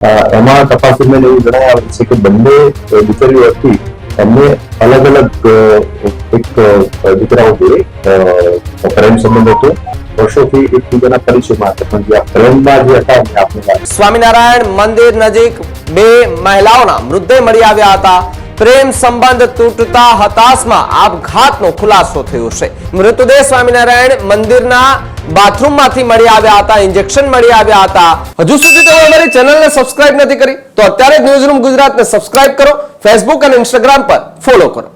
એમાં તપાસ દરમિયાન એવું જણાય આવે છે કે બંને દીકરીઓ હતી એમને અલગ અલગ એક દીકરાઓ જોડે પ્રેમ સંબંધ હતો, વર્ષોથી એકબીજાના પરિચયમાં હતા, પણ જે પ્રેમમાં જે હતા આપણે સ્વામિનારાયણ મંદિર નજીક બે મહિલાઓના મૃતદેહ મળી આવ્યા હતા. પ્રેમ સંબંધ તૂટતા હતાશમાં આપઘાતનો ખુલાસો થયો છે. મૃતદેહ સ્વામિનારાયણ મંદિરના બાથરૂમમાંથી મળી આવ્યા હતા, ઇન્જેક્શન મળી આવ્યા હતા. હજુ સુધી તમે અમારી ચેનલને સબસ્ક્રાઇબ નથી કરી તો અત્યારે જ ન્યૂઝરૂમ ગુજરાતને સબસ્ક્રાઇબ કરો, ફેસબુક અને ઇન્સ્ટાગ્રામ પર ફોલો કરો.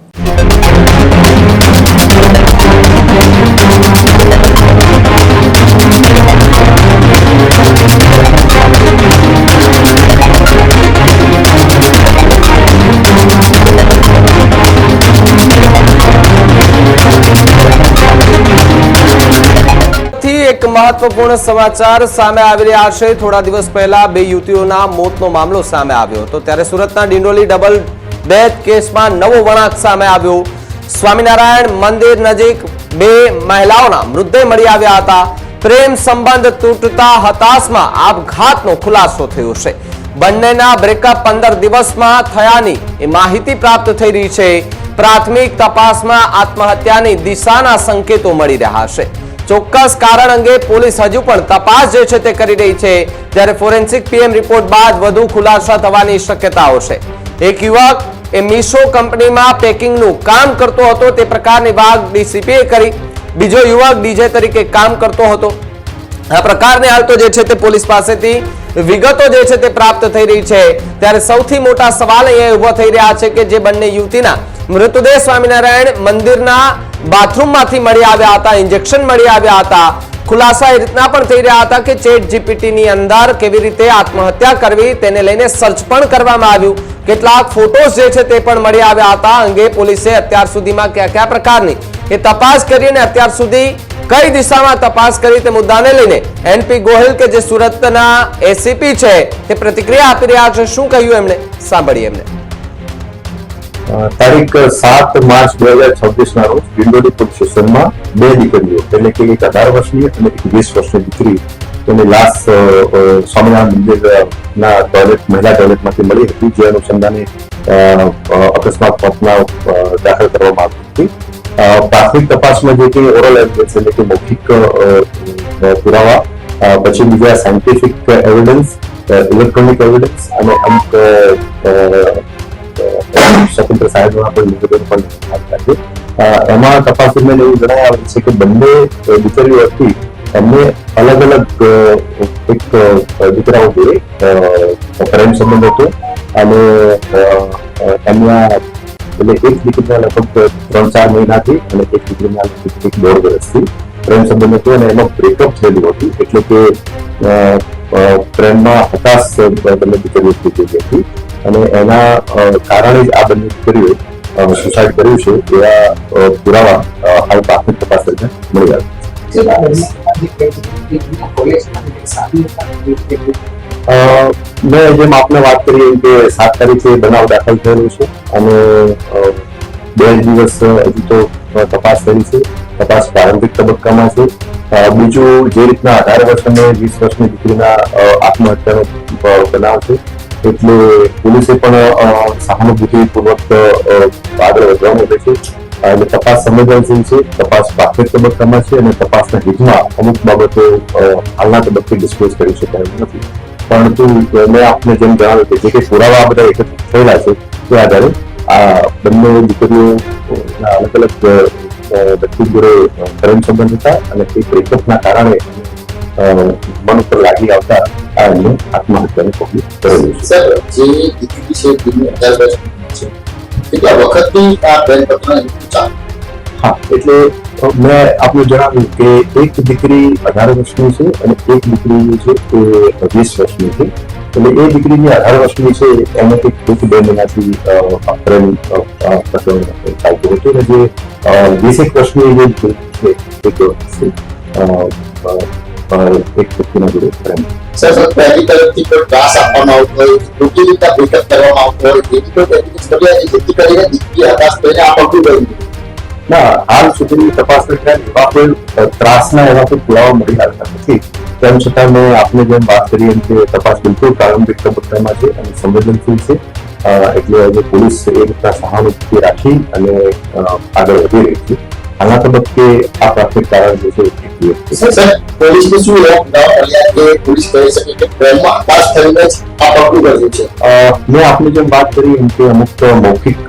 એક મહત્વપૂર્ણ સમાચાર સામે આવી રહ્યા છે. થોડા દિવસ પહેલા બે યુવતીઓના મોતનો મામલો સામે આવ્યો હતો, ત્યારે સુરતના ડિંડોલી ડબલ ડેથ કેસમાં નવો વળાંક સામે આવ્યો. સ્વામિનારાયણ મંદિર નજીક બે મહિલાઓના મૃતદેહ મળી આવ્યા હતા. પ્રેમ સંબંધ તૂટતા હતાશમાં આપઘાતનો ખુલાસો થયો છે. બંનેના બ્રેકઅપ 15 દિવસમાં થયાની એ માહિતી પ્રાપ્ત થઈ રહી છે. પ્રાથમિક તપાસમાં આત્મહત્યાની દિશાના સંકેતો મળી રહ્યા છે. ચોક્કસ કારણ અંગે પોલીસ હજુ પણ તપાસ જે છે તે કરી રહી છે, જ્યારે ફોરેન્સિક પીએમ રિપોર્ટ બાદ વધુ ખુલાસા થવાની શક્યતાઓ છે. એક યુવક એ મીશો કંપનીમાં પેકિંગનું કામ કરતો હતો, તે પ્રકારની વાત ડીસીપીએ કરી. બીજો યુવક ડીજે તરીકે કામ કરતો હતો. આ પ્રકારની હાલતો જે છે તે પોલીસ પાસેથી વિગતો જે છે તે પ્રાપ્ત થઈ રહી છે. ત્યારે સૌથી મોટા સવાલ અહીંયા ઉભો થઈ રહ્યા છે કે જે બંને યુવતીના મૃતદેહ સ્વામિનારાયણ મંદિરના બાથરૂમમાંથી મળી આવ્યા હતા, ઇન્જેક્શન મળી આવ્યા હતા. ખુલાસા એ રીતના પણ થઈ રહ્યા હતા કે ચેટ જીપીટીની અંદર કેવી રીતે આત્મહત્યા કરવી તેને લઈને સર્ચ પણ કરવામાં આવ્યું. કેટલાક ફોટોસ જે છે તે પણ મળી આવ્યા હતા. અંગે પોલીસે અત્યાર સુધીમાં કયા કયા પ્રકારની એ તપાસ કરી અને અત્યાર સુધી કઈ દિશામાં તપાસ કરી તે મુદ્દાને લઈને એનપી ગોહિલ કે જે સુરતના એસીપી છે તે પ્રતિક્રિયા આપી રહ્યા છે. શું કહ્યું એમણે, સાંભળીએ એમને. તારીખ 7 માર્ચ 2026 ના રોજ ડિંડોલી પોલીસ સ્ટેશનમાં બે દીકરીઓ એટલે કે એક 18 વર્ષની અને એક 20 વર્ષની દીકરી તેની લાશ સ્વામિનારાયણ મંદિરના ટોયલેટ મહિલા ટોયલેટમાંથી મળી હતી, જે અનુસંધાને અકસ્માત મોતના દાખલ કરવામાં આવી હતી. પ્રાથમિક તપાસમાં જે કે ઓરલ એવિડન્સ એટલે કે મૌખિક પુરાવા, પછી બીજા સાયન્ટિફિક એવિડન્સ, ઇલેક્ટ્રોનિક એવિડન્સ અને અમુક સ્વતંત્ર સાહેબના પણ નિવેદન પણ આપતા છે. એમાં તપાસ દરમિયાન એવું જણાય આવે છે કે બંને દીકરીઓ હતી એમને અલગ અલગ એક દીકરાઓ જોડે પ્રેમ સંબંધ હતો અને એમના એટલે એક દીકરીના લગભગ 3-4 મહિનાથી અને એક દીકરીના લગભગ 1-1.5 વર્ષથી પ્રેમ સંબંધ હતો અને એમાં બ્રેકઅપ થયેલું હતું, એટલે કે પ્રેમમાં હતાશ બંને દીકરીઓ થઈ ગઈ હતી અને એના કારણે જ આ બંને દીકરીઓએ સુસાઇડ કર્યું છે એવા પુરાવા હાલ પ્રાથમિક તપાસ દરમિયાન મળી આવ્યા. મેં જેમ આપને વાત કરી એમ કે 7 તારીખે બનાવ દાખલ થયેલો છે અને 2 દિવસ હજુ તો તપાસ કરી છે. તપાસ પ્રારંભિક તબક્કામાં છે. બીજું જે રીતના 18 વર્ષ અને 20 વર્ષની દીકરીના આત્મહત્યાનો બનાવ છે એટલે પોલીસે પણ સહાનુભૂતિપૂર્વક આગળ વધવાનું છે. એટલે તપાસ સંવેદનશીલ છે, તપાસ પ્રાથમિક તબક્કામાં છે અને તપાસના હિતમાં અમુક બાબતો હાલના તબક્કે ડિસ્ક્લોઝ કરી શકાય નથી. પરંતુ મેં આપને જેમ જણાવ્યું કે જે કે પુરાવા આ બધા એકત્રિત થયેલા છે તે આધારે આ બંને દીકરીઓના અલગ અલગ વ્યક્તિ જોડે પ્રેમ સંબંધ હતા અને તે બ્રેકઅપના કારણે મન ઉપર લાગી આવતા આ એમને આત્મહત્યાને પગલું કરેલું છે. સર, જે દીકરી છે તેની 18 વર્ષની છે, કેટલા વખતથી આ પ્રેમ પ્રકરણ ચાલે? હા, એટલે મેં આપને જણાવ્યું કે એક દીકરી 18 વર્ષની છે અને એક દીકરી છે તે 20 વર્ષની છે. એટલે એ દીકરીની 18 વર્ષની છે એને એક 2 મહિનાથી પ્રેમ પ્રકરણ ચાલતું હતું અને જે 20 વર્ષની જે દીકરી છે એક વ્યક્તિના જોડે પ્રેમ. સર, પહેલી તરફથી કોઈ ત્રાસ આપવામાં આવતો હોય, ખોટી રીતે બ્રેકઅપ કરવામાં આવતો હોય, એવી કોઈ જેથી કરીને દીકરી હતાશ થઈને આ પગલું ભર્યું. ના, હાલ સુધીની તપાસ દરમિયાન એવા કોઈ ત્રાસના એવા કોઈ પુરાવા મળી આવતા નથી. તેમ છતાં મેં આપને જેમ વાત કરી એમ કે તપાસ બિલકુલ પ્રારંભિક તબક્કામાં છે અને સંવેદનશીલ છે. એટલે આજે પોલીસ એ રીતના સહાનુભૂતિ રાખી અને આગળ વધી રહી છે. આના તબક્કે આ પ્રાથમિક કારણ જે છે એ clear છે. સર પોલીસને શું એવો ફરિયાદ કે પોલીસ કહી શકે કે ટ્રેનમાં હતાશ થઈને જ આ પગલું ભર્યું છે? મેં આપને જેમ વાત કરી એમ કે અમુક મૌખિક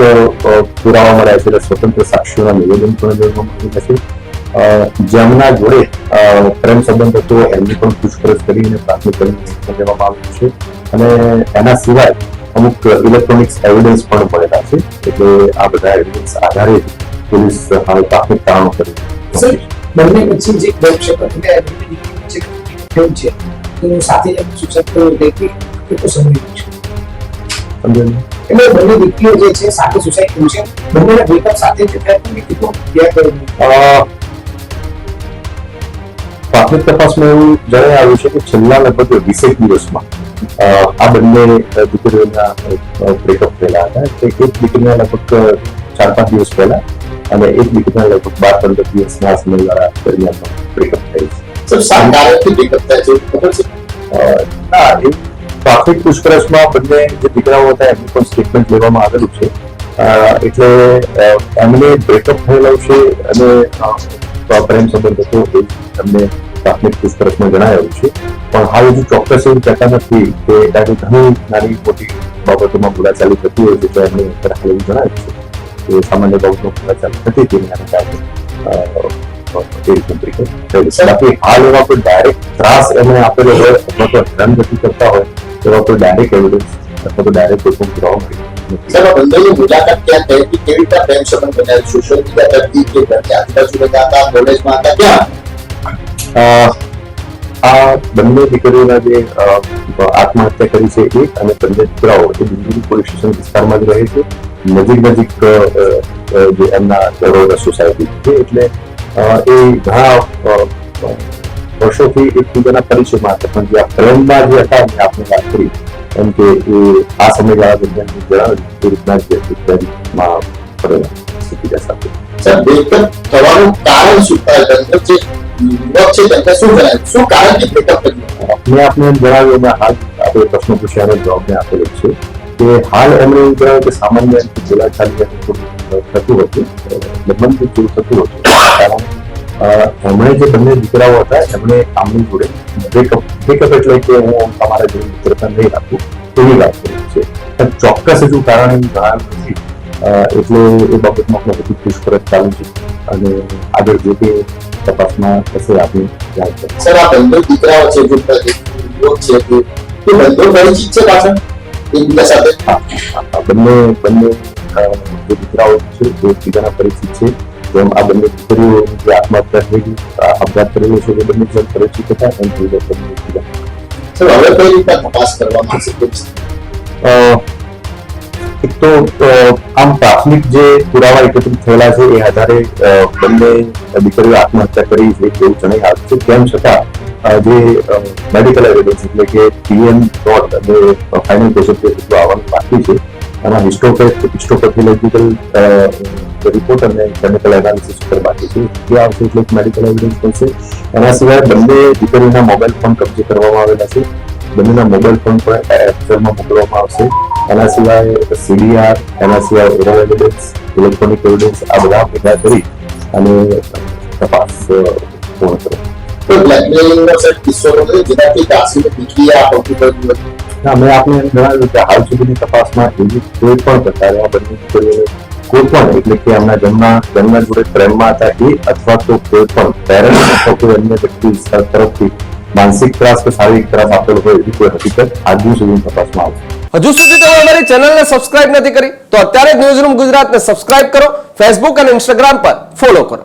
પુરાવા મળ્યા છે, સ્વતંત્ર સાક્ષીઓના નિવેદન પણ જોવામાં આવ્યા છે. જેમના જોડે પ્રેમ સંબંધ હતો એમની પણ પૂછપરછ કરીને પ્રાથમિક લેવામાં આવ્યું છે અને એના સિવાય અમુક ઇલેક્ટ્રોનિક્સ એવિડન્સ પણ મળેલા છે. એટલે આ બધા એવિડન્સ આધારે પોલીસ હાલ પ્રાથમિક તારણો કરી. સર, બંને વચ્ચે જે પ્રેમ છે એનું સાથે સૂચક વ્યક્તિ કેટલો સમય છે? સમજાયું? એટલે બંને વ્યક્તિઓ જે છે સાથે સુસાઇડ કર્યું છે, બંનેના બ્રેકઅપ સાથે કેટલો ગેપ પ્રાથમિક તપાસમાં એવું જણાઈ આવ્યું છે કે છેલ્લા લગભગ 20 દિવસમાં આ બંને દીકરીઓના બ્રેકઅપ થયેલા હતા. એક દીકરીના લગભગ 4-5 દિવસ પહેલા અને એક દીકરીના લગભગ 12-15 દિવસના સમયગાળા દરમિયાન બ્રેકઅપ થયું છે. સર શા કારણથી બ્રેકઅપ થાય છે ખબર છે? ના, એ પ્રાથમિક પૂછપરછમાં બંને જે દીકરાઓ હતા એમનું પણ સ્ટેટમેન્ટ લેવામાં આવેલું છે. એટલે એમને બ્રેકઅપ થયેલો છે અને પ્રેમ સંબંધ હતો એ અમને પ્રાથમિક પૂછપરછમાં જણાવ્યું છે. પણ હાલ હજુ ચોક્કસ એવું કહેતા નથી કે કારણ કે ઘણી નાની મોટી બાબતોમાં બોલાચાલી થતી હોય છે, તો એમને હાલ એવું જણાવ્યું છે કે સામાન્ય બાબતમાં બોલાચાલી થતી હતી એના કારણે એ રીતનું બ્રેકઅપ થયેલું છે. બાકી હાલ એવા કોઈ ડાયરેક્ટ ત્રાસ એમને આપેલો હોય અથવા તો હેરાનગતિ કરતા હોય એવા કોઈ ડાયરેક્ટ એવિડન્સ અથવા તો ડાયરેક્ટ કોઈ પણ પુરાવા મળી નથી. સર બંનેની મુલાકાત ક્યાં થઈ હતી? કેવી રીતે પ્રેમ સંબંધ બન્યા? સોશિયલ મીડિયા પરથી કે ઘરની આજુબાજુ રહેતા હતા, કોલેજમાં હતા, ક્યાં? આ બંને દીકરીઓના જે આત્મહત્યા કરી છે એક અને બંને દીકરાઓ એ દિલ્હી પોલીસ સ્ટેશન વિસ્તારમાં જ રહે છે. નજીક જે એમના દરોડા સોસાયટી છે. એટલે એ ઘણા વર્ષોથી એકબીજાના પરિચયમાં હતા, પણ જે આ પ્રેમમાં જે હતા એની આપણે વાત કરી એમ કે એ આ સમયગાળા દરમિયાન જણાવ્યું એ રીતના જ ઇત્યાદિમાં પડેલા એકબીજા સાથે. સર બ્રેકઅપ થવાનું કારણ શું? યુવક છે તેમને શું જણાવ્યું? શું કારણથી બ્રેકઅપ કર્યું? મેં આપને જણાવ્યું મેં હાલ આપણે પ્રશ્ન પૂછ્યાનો જવાબ મેં આપેલો છે કે હાલ એમણે એવું જણાવ્યું કે સામાન્ય બોલાચાલી થતું હતું, લગ્નથી જેવું થતું હતું. કારણ એમણે જે બંને દીકરાઓ હતા એમણે આમની જોડે બ્રેકઅપ એટલે કે હું તમારા જેવી મિત્રતા નહીં રાખું એવી વાત કરી છે. પણ ચોક્કસ હજુ કારણ એવું જણાવ્યું નથી. એટલે એ બાબતમાં આપણે વધુ પૂછપરછ ચાલુ છે અને આગળ જે તે તપાસમાં થશે આપણે જાણ કરીશું. સર આ બંને દીકરાઓ છે જો યુવક છે તે બંને પરિચિત છે પાછળ એકબીજા સાથે? બંને જે દીકરાઓ છે તે એકબીજાના પરિચિત છે. જેમ આ બંને દીકરીઓ જે આત્મહત્યા થયેલી આપઘાત કરેલો છે એ બંને જેમ પરિચિત હતા એમ થઈ ગયા. સર હવે કઈ રીતે તપાસ કરવામાં આવશે? એક તો આમ પ્રાથમિક જે પુરાવા એકત્રિત થયેલા છે એ આધારે બંને દીકરીઓ આત્મહત્યા કરી છે એવું જણાઈ આવ્યું છે. તેમ છતાં જે મેડિકલ એવિડન્સ એટલે કે PM ડોટ અને ફાઇનલ પોઝિટિવ એટલું આવવાનું બાકી છે. આના હિસ્ટોપેથોલોજીકલ રિપોર્ટ અને કેમિકલ એનાલિસિસ ઉપર બાકી છે. એ આવશે એટલે મેડિકલ એવિડન્સ બનશે. એના સિવાય બંને દીકરીઓના મોબાઈલ ફોન કબજે કરવામાં આવેલા છે. બંનેના મોબાઈલ ફોન પણ એફએમમાં મોકલવામાં આવશે. એના સિવાય CDR, એના સિવાય ઓરલ એવિડન્સ, ઇલેક્ટ્રોનિક એવિડન્સ આ બધા ભેગા કરી અને તપાસ પૂર્ણ કરો. તો બ્લેકમેલિંગનો સર કિસ્સો હતો જેનાથી કાશીને દીકરી આ પગલું ભર્યું હતું? ના, મેં આપને જણાવ્યું કે હાલ સુધીની તપાસમાં એવી કોઈ પણ પ્રકારે આ બંને દીકરીઓને કોઈ પણ એટલે કે એમના જન્મના જોડે પ્રેમમાં હતા એ અથવા તો કોઈ પણ પેરેન્ટ અથવા કોઈ અન્ય વ્યક્તિ તરફથી માનસિક ત્રાસ કે શારીરિક ત્રાસ આપેલો હોય એવી કોઈ હકીકત આજની સુધીની તપાસમાં આવશે. હજુ સુધી તમે અમારી ચેનલને સબસ્ક્રાઇબ નથી કરી તો અત્યારે જ ન્યૂઝરૂમ ગુજરાતને સબસ્ક્રાઇબ કરો, ફેસબુક અને ઇન્સ્ટાગ્રામ પર ફોલો કરો.